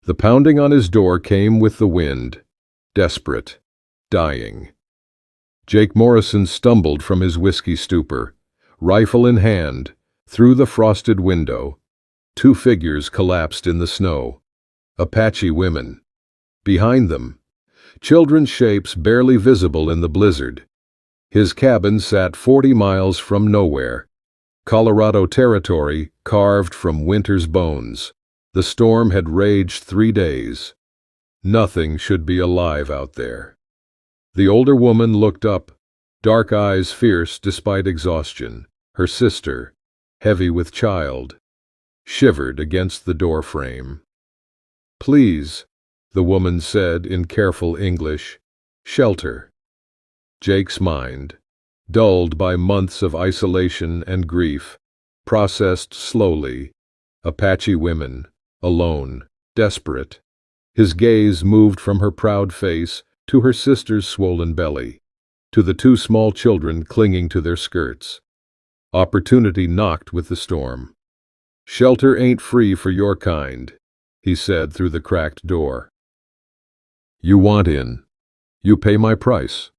The pounding on his door came with the wind, desperate, dying. Jake Morrison stumbled from his whiskey stupor, rifle in hand, through the frosted window. Two figures collapsed in the snow. Apache women. Behind them, children's shapes barely visible in the blizzard. His cabin sat 40 miles from nowhere. Colorado territory carved from winter's bones. The storm had raged 3 days. Nothing should be alive out there. The older woman looked up, dark eyes fierce despite exhaustion. Her sister, heavy with child, shivered against the doorframe. "Please," the woman said in careful English, "shelter." Jake's mind, dulled by months of isolation and grief, processed slowly. Apache women, alone, desperate. His gaze moved from her proud face to her sister's swollen belly, to the two small children clinging to their skirts. Opportunity knocked with the storm. "Shelter ain't free for your kind," he said through the cracked door. "You want in. You pay my price.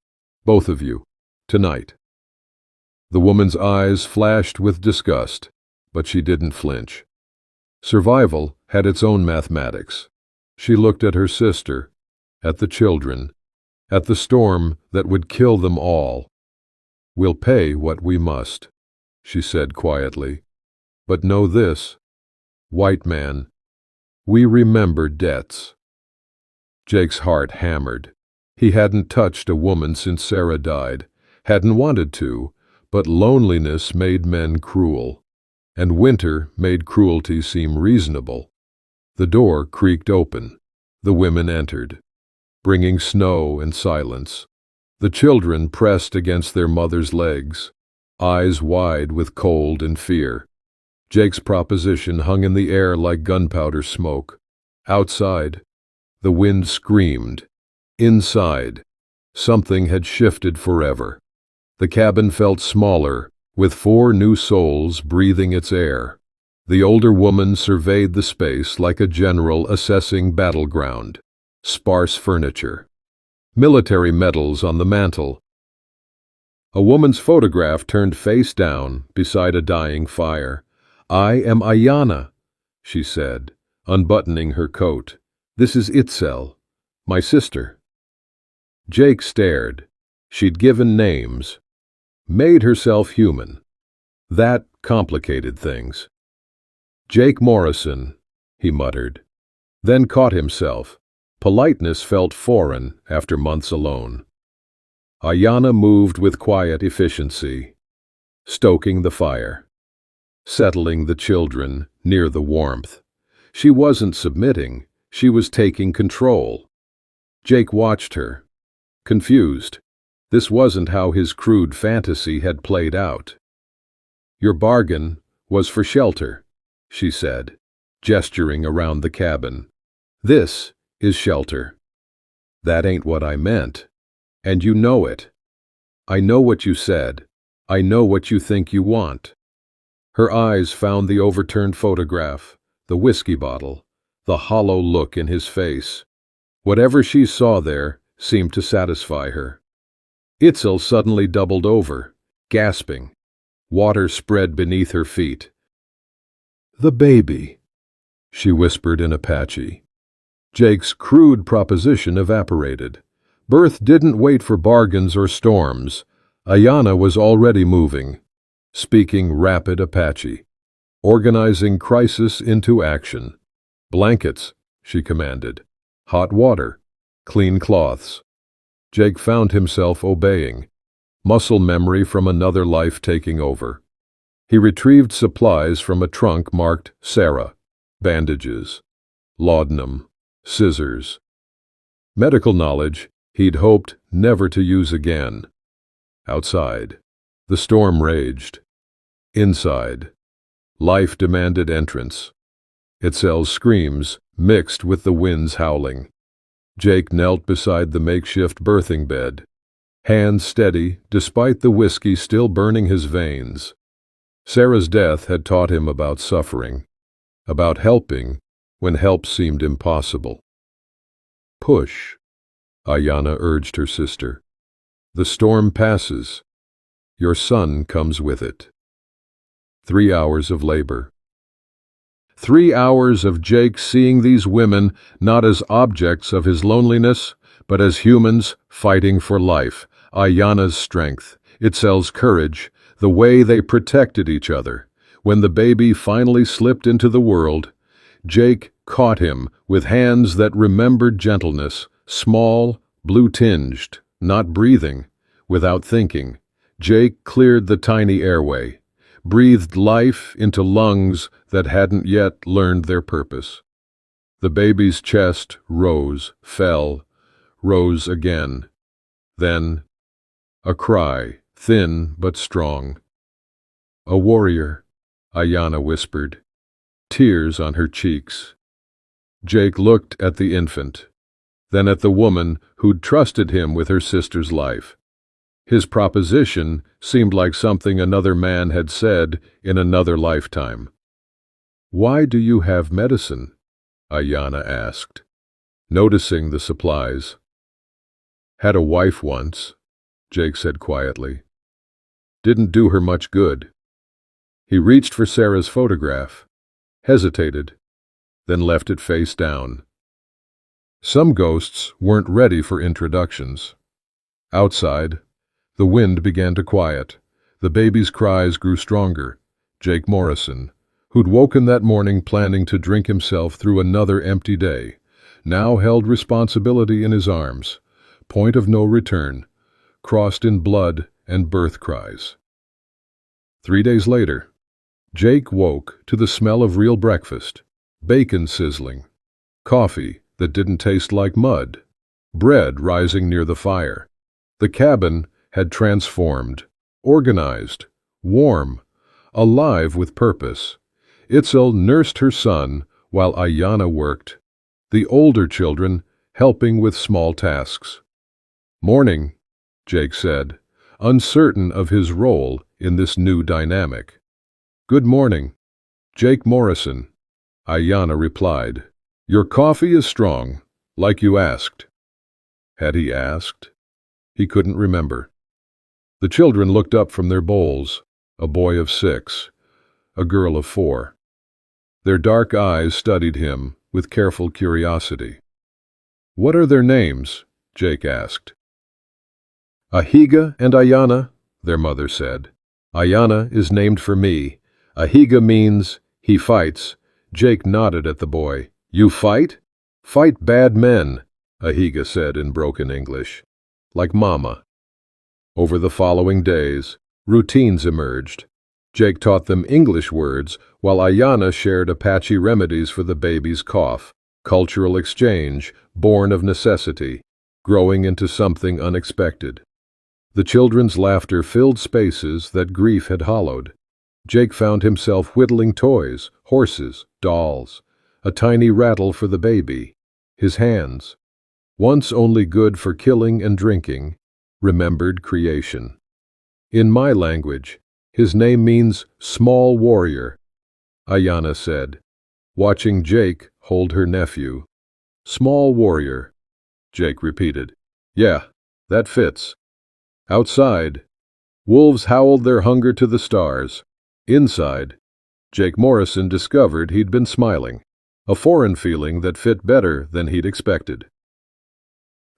Both of you. Tonight." The woman's eyes flashed with disgust, but she didn't flinch. Survival had its own mathematics. She looked at her sister, at the children, at the storm that would kill them all. "We'll pay what we must," she said quietly. "But know this, white man, we remember debts." Jake's heart hammered. He hadn't touched a woman since Sarah died, hadn't wanted to, but loneliness made men cruel, and winter made cruelty seem reasonable. The door creaked open. The women entered, bringing snow and silence. The children pressed against their mother's legs, eyes wide with cold and fear. Jake's proposition hung in the air like gunpowder smoke. Outside, the wind screamed. Inside, something had shifted forever. The cabin felt smaller, with 4 new souls breathing its air. The older woman surveyed the space like a general assessing battleground. Sparse furniture. Military medals on the mantel. A woman's photograph turned face down beside a dying fire. "I am Ayanna," she said, unbuttoning her coat. "This is Itzel, my sister." Jake stared. She'd given names, made herself human. That complicated things. "Jake Morrison," he muttered, then caught himself. Politeness felt foreign after months alone. Ayanna moved with quiet efficiency, stoking the fire, settling the children near the warmth. She wasn't submitting, she was taking control. Jake watched her, confused. This wasn't how his crude fantasy had played out. "Your bargain was for shelter," she said, gesturing around the cabin. "This is shelter." "That ain't what I meant. And you know it. I know what you said. I know what you think you want." Her eyes found the overturned photograph, the whiskey bottle, the hollow look in his face. Whatever she saw there seemed to satisfy her. Itzel suddenly doubled over, gasping. Water spread beneath her feet. "The baby," she whispered in Apache. Jake's crude proposition evaporated. Birth didn't wait for bargains or storms. Ayanna was already moving, speaking rapid Apache, organizing crisis into action. "Blankets," she commanded. "Hot water. Clean cloths." Jake found himself obeying, muscle memory from another life taking over. He retrieved supplies from a trunk marked Sarah, bandages, laudanum, scissors. Medical knowledge he'd hoped never to use again. Outside, the storm raged. Inside, life demanded entrance. Itzel's screams mixed with the wind's howling. Jake knelt beside the makeshift birthing bed, hands steady despite the whiskey still burning his veins. Sarah's death had taught him about suffering, about helping when help seemed impossible. Push, Ayanna urged her sister. The storm passes. Your son comes with it. 3 hours of labor. 3 hours of Jake seeing these women not as objects of his loneliness, but as humans fighting for life. Ayanna's strength, Itzel's courage, the way they protected each other. When the baby finally slipped into the world, Jake caught him with hands that remembered gentleness, small, blue-tinged, not breathing. Without thinking, Jake cleared the tiny airway, breathed life into lungs that hadn't yet learned their purpose. The baby's chest rose, fell, rose again. Then, a cry, thin but strong. A warrior, Ayanna whispered, tears on her cheeks. Jake looked at the infant, then at the woman who'd trusted him with her sister's life. His proposition seemed like something another man had said in another lifetime. "Why do you have medicine?" Ayanna asked, noticing the supplies. "Had a wife once," Jake said quietly. "Didn't do her much good." He reached for Sarah's photograph, hesitated, then left it face down. Some ghosts weren't ready for introductions. Outside, the wind began to quiet. The baby's cries grew stronger. Jake Morrison, who'd woken that morning planning to drink himself through another empty day, now held responsibility in his arms. Point of no return, crossed in blood and birth cries. 3 days later, Jake woke to the smell of real breakfast, bacon sizzling, coffee that didn't taste like mud, bread rising near the fire. The cabin had transformed, organized, warm, alive with purpose. Itzel nursed her son while Ayanna worked, the older children helping with small tasks. "Morning," Jake said, uncertain of his role in this new dynamic. "Good morning, Jake Morrison," Ayanna replied. "Your coffee is strong, like you asked." Had he asked? He couldn't remember. The children looked up from their bowls, a boy of 6, a girl of 4. Their dark eyes studied him with careful curiosity. "What are their names?" Jake asked. "Ahiga and Ayanna," their mother said. "Ayanna is named for me. Ahiga means he fights." Jake nodded at the boy. "You fight?" "Fight bad men," Ahiga said in broken English. "Like Mama." Over the following days, routines emerged. Jake taught them English words, while Ayanna shared Apache remedies for the baby's cough. Cultural exchange, born of necessity, growing into something unexpected. The children's laughter filled spaces that grief had hollowed. Jake found himself whittling toys, horses, dolls, a tiny rattle for the baby. His hands, once only good for killing and drinking, remembered creation. "In my language, his name means small warrior," Ayanna said, watching Jake hold her nephew. "Small warrior," Jake repeated. "Yeah, that fits." Outside, wolves howled their hunger to the stars. Inside, Jake Morrison discovered he'd been smiling, a foreign feeling that fit better than he'd expected.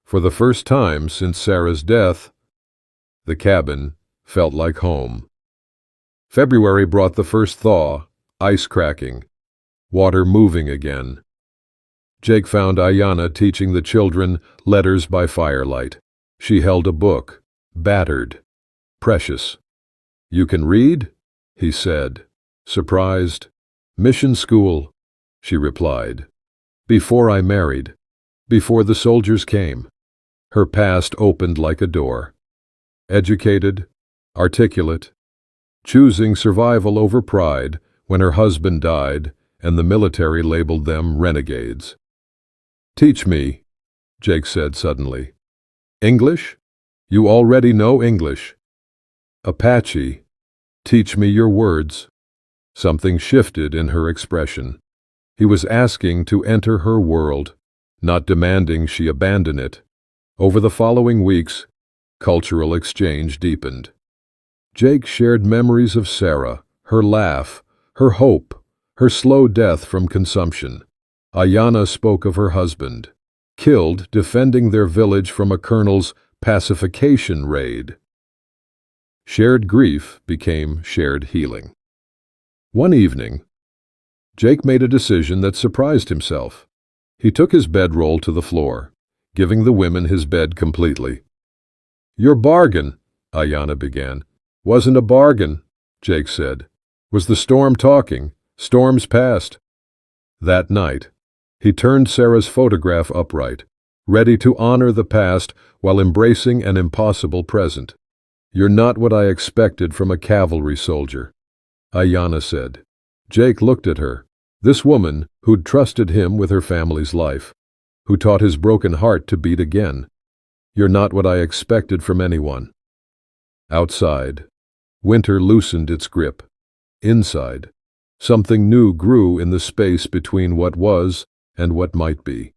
For the first time since Sarah's death, the cabin felt like home. February brought the first thaw, ice cracking, water moving again. Jake found Ayanna teaching the children letters by firelight. She held a book, battered, precious. "You can read?" he said, surprised. "Mission school," she replied. "Before I married, before the soldiers came." Her past opened like a door. Educated, articulate, choosing survival over pride when her husband died and the military labeled them renegades. "Teach me," Jake said suddenly. "English? You already know English." "Apache, teach me your words." Something shifted in her expression. He was asking to enter her world, not demanding she abandon it. Over the following weeks, cultural exchange deepened. Jake shared memories of Sarah, her laugh, her hope, her slow death from consumption. Ayanna spoke of her husband, killed defending their village from a colonel's pacification raid. Shared grief became shared healing. One evening, Jake made a decision that surprised himself. He took his bedroll to the floor, giving the women his bed completely. "Your bargain," Ayanna began. "Wasn't a bargain," Jake said. "Was the storm talking? Storms past." That night, he turned Sarah's photograph upright, ready to honor the past while embracing an impossible present. "You're not what I expected from a cavalry soldier," Ayanna said. Jake looked at her, this woman who'd trusted him with her family's life, who taught his broken heart to beat again. "You're not what I expected from anyone." Outside, winter loosened its grip. Inside, something new grew in the space between what was and what might be.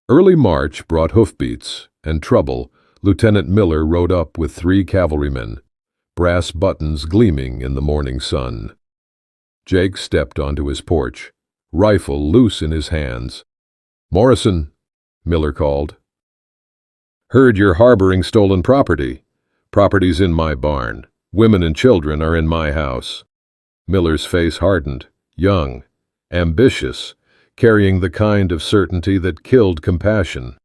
Early March brought hoofbeats and trouble. Lieutenant Miller rode up with 3 cavalrymen, brass buttons gleaming in the morning sun. Jake stepped onto his porch, rifle loose in his hands. "Morrison," Miller called. "Heard you're harboring stolen property. Property's in my barn. Women and children are in my house." Miller's face hardened, young, ambitious, carrying the kind of certainty that killed compassion.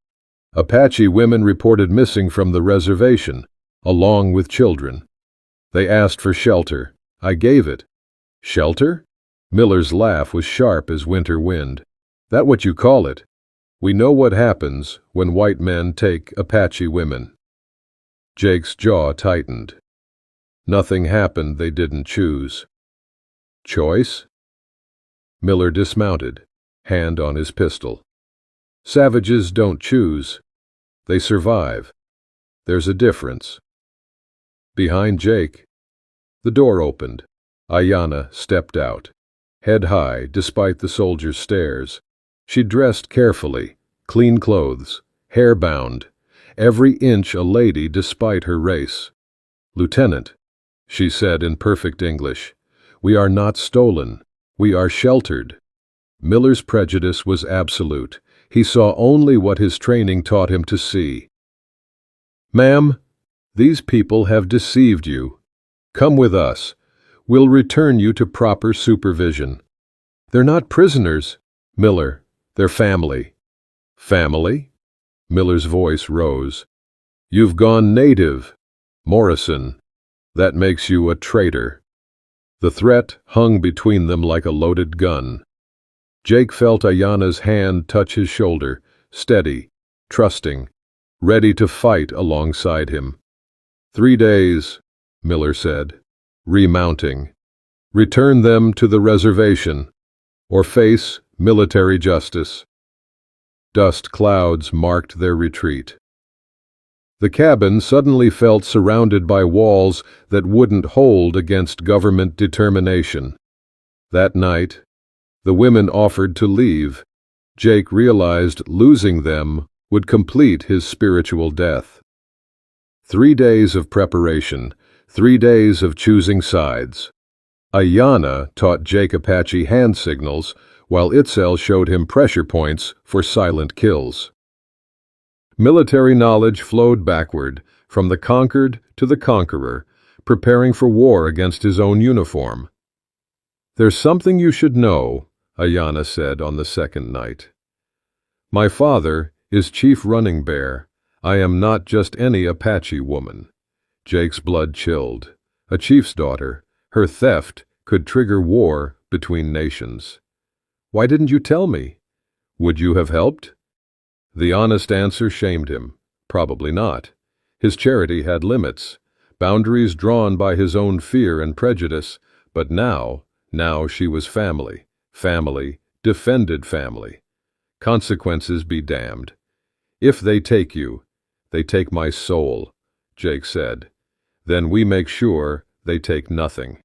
"Apache women reported missing from the reservation, along with children. They asked for shelter. I gave it." "Shelter?" Miller's laugh was sharp as winter wind. "That what you call it? We know what happens when white men take Apache women." Jake's jaw tightened. Nothing happened they didn't choose. "Choice?" Miller dismounted, hand on his pistol. "Savages don't choose. They survive. There's a difference." Behind Jake, the door opened. Ayanna stepped out, head high despite the soldiers' stares. She dressed carefully, clean clothes, hair bound, every inch a lady despite her race. "Lieutenant," she said in perfect English, "we are not stolen. We are sheltered." Miller's prejudice was absolute. He saw only what his training taught him to see. "Ma'am, these people have deceived you. Come with us. We'll return you to proper supervision." "They're not prisoners, Miller. They're family." "Family?" Miller's voice rose. "You've gone native, Morrison. That makes you a traitor." The threat hung between them like a loaded gun. Jake felt Ayanna's hand touch his shoulder, steady, trusting, ready to fight alongside him. 3 days, Miller said, remounting. Return them to the reservation, or face military justice. Dust clouds marked their retreat. The cabin suddenly felt surrounded by walls that wouldn't hold against government determination. That night, the women offered to leave. Jake realized losing them would complete his spiritual death. 3 days of preparation, 3 days of choosing sides. Ayanna taught Jake Apache hand signals, while Itzel showed him pressure points for silent kills. Military knowledge flowed backward, from the conquered to the conqueror, preparing for war against his own uniform. "There's something you should know," Ayanna said on the second night. "My father is Chief Running Bear. I am not just any Apache woman." Jake's blood chilled. A chief's daughter, her theft could trigger war between nations. "Why didn't you tell me? Would you have helped?" The honest answer shamed him. Probably not. His charity had limits, boundaries drawn by his own fear and prejudice, but now she was family. Family, defended family. Consequences be damned. "If they take you, they take my soul," Jake said. "Then we make sure they take nothing."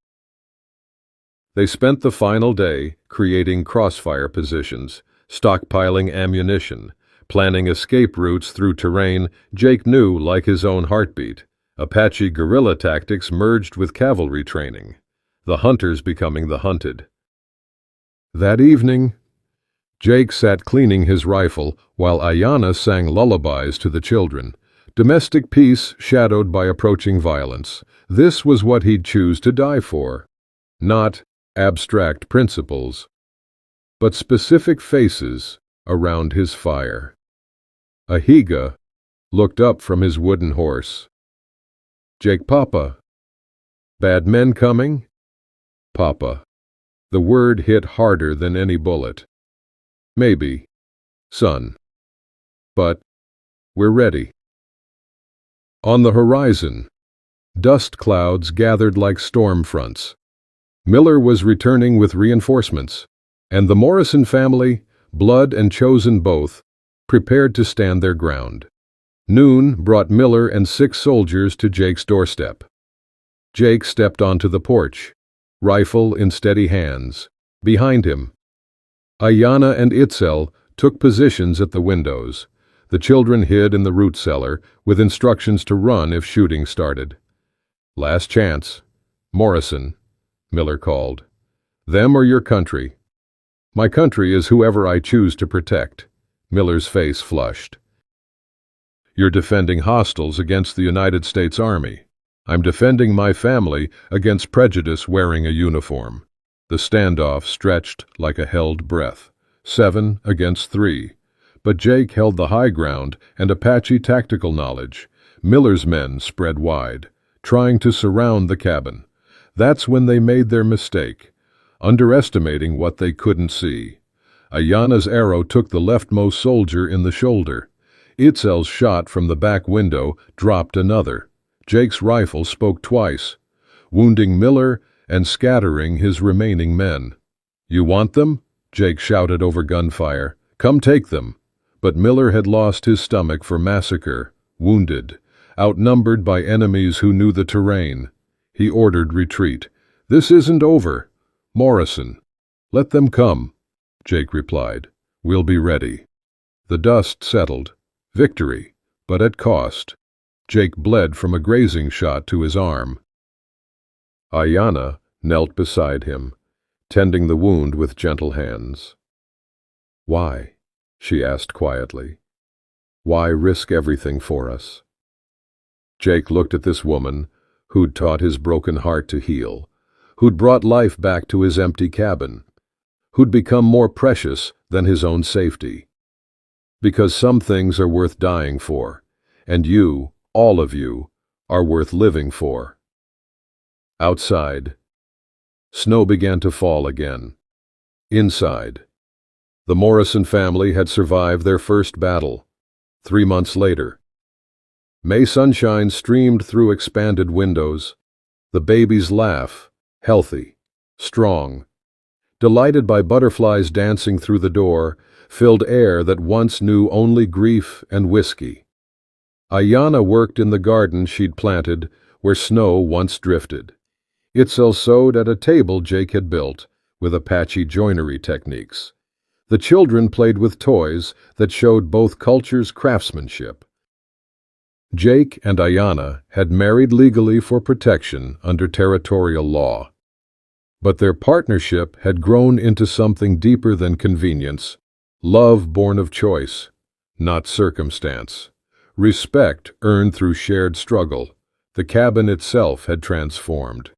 They spent the final day creating crossfire positions, stockpiling ammunition, planning escape routes through terrain Jake knew like his own heartbeat. Apache guerrilla tactics merged with cavalry training, the hunters becoming the hunted. That evening, Jake sat cleaning his rifle while Ayanna sang lullabies to the children. Domestic peace shadowed by approaching violence. This was what he'd choose to die for. Not abstract principles, but specific faces around his fire. Ahiga looked up from his wooden horse. "Jake, Papa." "Bad men coming?" "Papa." The word hit harder than any bullet. "Maybe, son. But we're ready." On the horizon, dust clouds gathered like storm fronts. Miller was returning with reinforcements, and the Morrison family, blood and chosen both, prepared to stand their ground. Noon brought Miller and 6 soldiers to Jake's doorstep. Jake stepped onto the porch, rifle in steady hands. Behind him, Ayanna and Itzel took positions at the windows. The children hid in the root cellar, with instructions to run if shooting started. "Last chance. Morrison," Miller called. "Them or your country?" "My country is whoever I choose to protect." Miller's face flushed. "You're defending hostiles against the United States Army. I'm defending my family against prejudice wearing a uniform." The standoff stretched like a held breath. 7 against 3. But Jake held the high ground and Apache tactical knowledge. Miller's men spread wide, trying to surround the cabin. That's when they made their mistake, underestimating what they couldn't see. Ayanna's arrow took the leftmost soldier in the shoulder. Itzel's shot from the back window dropped another. Jake's rifle spoke twice, wounding Miller and scattering his remaining men. "You want them?" Jake shouted over gunfire. "Come take them." But Miller had lost his stomach for massacre, wounded, outnumbered by enemies who knew the terrain. He ordered retreat. "This isn't over." "Morrison." "Let them come," Jake replied. "We'll be ready." The dust settled. Victory, but at cost. Jake bled from a grazing shot to his arm. Ayanna knelt beside him, tending the wound with gentle hands. "Why?" she asked quietly. "Why risk everything for us?" Jake looked at this woman who'd taught his broken heart to heal, who'd brought life back to his empty cabin, who'd become more precious than his own safety. Because some things are worth dying for, and you, all of you, are worth living for. Outside, snow began to fall again. Inside, the Morrison family had survived their first battle. 3 months later, May sunshine streamed through expanded windows. The baby's laugh, healthy, strong, delighted by butterflies dancing through the door, filled air that once knew only grief and whiskey. Ayanna worked in the garden she'd planted where snow once drifted. Itzel sewed at a table Jake had built with Apache joinery techniques. The children played with toys that showed both cultures' craftsmanship. Jake and Ayanna had married legally for protection under territorial law. But their partnership had grown into something deeper than convenience, love born of choice, not circumstance, respect earned through shared struggle. The cabin itself had transformed.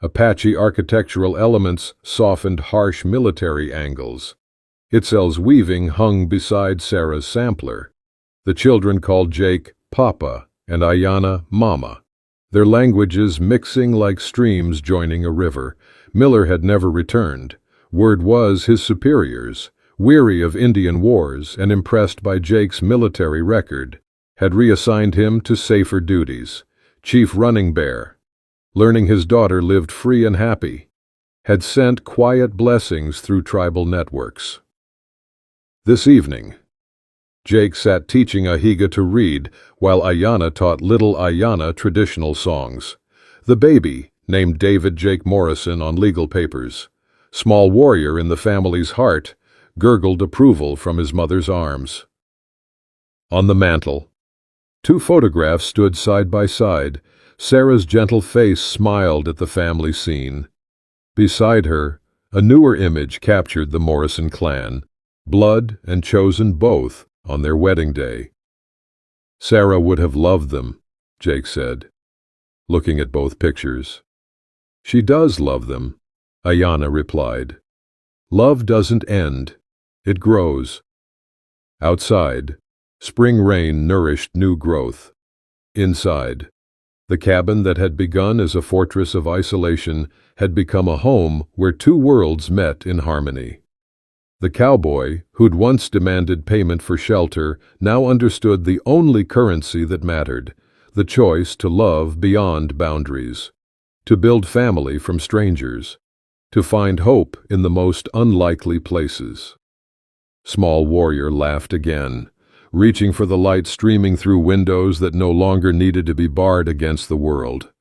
Apache architectural elements softened harsh military angles. Itzel's weaving hung beside Sarah's sampler. The children called Jake Papa and Ayanna Mama, their languages mixing like streams joining a river. Miller had never returned. Word was his superiors, weary of Indian wars and impressed by Jake's military record, had reassigned him to safer duties. Chief Running Bear, learning his daughter lived free and happy, had sent quiet blessings through tribal networks. This evening, Jake sat teaching Ahiga to read while Ayanna taught little Ayanna traditional songs. The baby, named David Jake Morrison on legal papers. Small warrior in the family's heart, gurgled approval from his mother's arms. On the mantel, two photographs stood side by side. Sarah's gentle face smiled at the family scene. Beside her, a newer image captured the Morrison clan, blood and chosen both on their wedding day. Sarah would have loved them, Jake said, looking at both pictures. She does love them, Ayanna replied. Love doesn't end, it grows. Outside, spring rain nourished new growth. Inside, the cabin that had begun as a fortress of isolation had become a home where two worlds met in harmony. The cowboy, who'd once demanded payment for shelter, now understood the only currency that mattered, the choice to love beyond boundaries, to build family from strangers, to find hope in the most unlikely places. Small warrior laughed again, reaching for the light streaming through windows that no longer needed to be barred against the world.